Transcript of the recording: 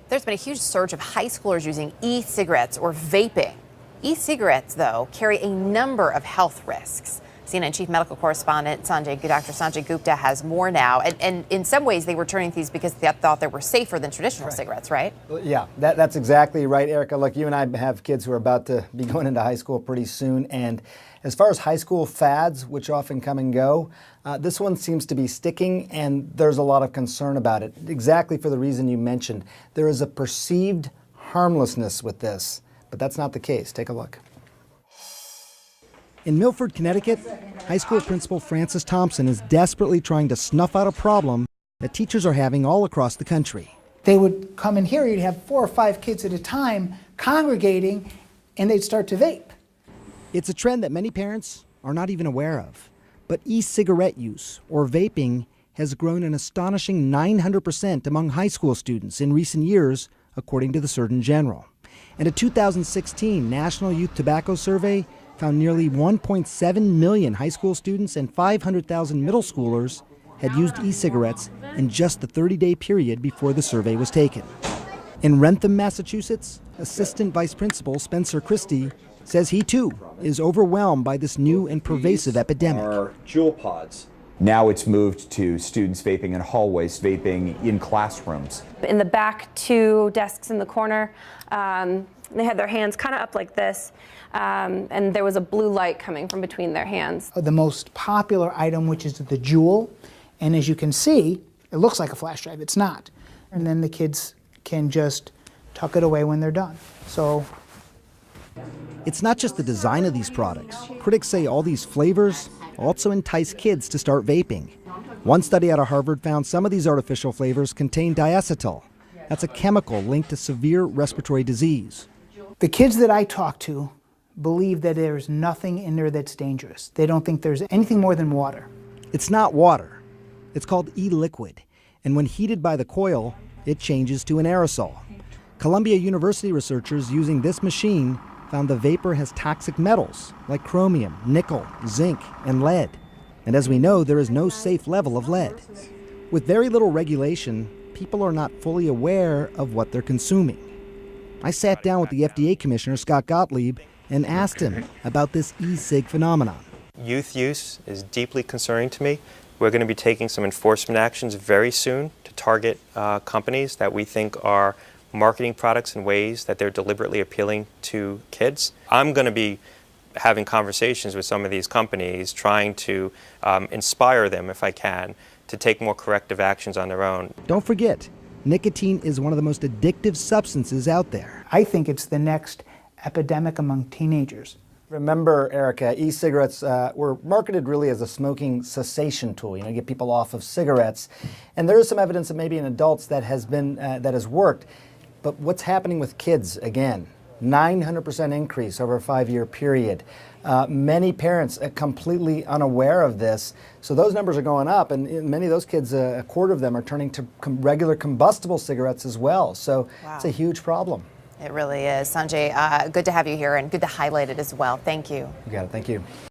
There's been a huge surge of high schoolers using e-cigarettes or vaping. E-cigarettes, though, carry a number of health risks. CNN chief medical correspondent Dr. Sanjay Gupta has more now. And in some ways, they were turning to these because they thought they were safer than traditional cigarettes, right? Yeah, that's exactly right, Erica. Look, you and I have kids who are about to be going into high school pretty soon. And as far as high school fads, which often come and go, this one seems to be sticking, and there's a lot of concern about it, exactly for the reason you mentioned. There is a perceived harmlessness with this, but that's not the case. Take a look. In Milford, Connecticut, high school principal Frances Thompson is desperately trying to snuff out a problem that teachers are having all across the country. They would come in here, you'd have 4 or 5 kids at a time congregating, and they'd start to vape. It's a trend that many parents are not even aware of. But e-cigarette use, or vaping, has grown an astonishing 900% among high school students in recent years, according to the Surgeon General. And a 2016 National Youth Tobacco Survey found nearly 1.7 million high school students and 500,000 middle schoolers had used e-cigarettes in just the 30-day period before the survey was taken. In Rentham, Massachusetts, Assistant Vice Principal Spencer Christie says he too is overwhelmed by this new and pervasive epidemic. Are jewel pods. Now it's moved to students vaping in hallways, vaping in classrooms. In the back, 2 desks in the corner, they had their hands kind of up like this, and there was a blue light coming from between their hands. The most popular item, which is the jewel, and as you can see, it looks like a flash drive. It's not. And then the kids can just tuck it away when they're done. So it's not just the design of these products. Critics say all these flavors also entice kids to start vaping. One study out of Harvard found some of these artificial flavors contain diacetyl. That's a chemical linked to severe respiratory disease. The kids that I talk to believe that there's nothing in there that's dangerous. They don't think there's anything more than water. It's not water. It's called e-liquid. And when heated by the coil, it changes to an aerosol. Columbia University researchers using this machine found the vapor has toxic metals like chromium, nickel, zinc, and lead. And as we know, there is no safe level of lead. With very little regulation, people are not fully aware of what they're consuming. I sat down with the FDA Commissioner, Scott Gottlieb, and asked him about this e-cig phenomenon. Youth use is deeply concerning to me. We're going to be taking some enforcement actions very soon to target companies that we think are marketing products in ways that they're deliberately appealing to kids. I'm going to be having conversations with some of these companies, trying to inspire them, if I can, to take more corrective actions on their own. Don't forget, nicotine is one of the most addictive substances out there. I think it's the next epidemic among teenagers. Remember, Erica, e-cigarettes were marketed really as a smoking cessation tool, get people off of cigarettes. And there is some evidence that maybe in adults that has worked. But what's happening with kids, again, 900% increase over a 5-year period. Many parents are completely unaware of this. So those numbers are going up, and many of those kids, a quarter of them are turning to regular combustible cigarettes as well. So It's a huge problem. It really is. Sanjay, good to have you here and good to highlight it as well. Thank you. You got it. Thank you.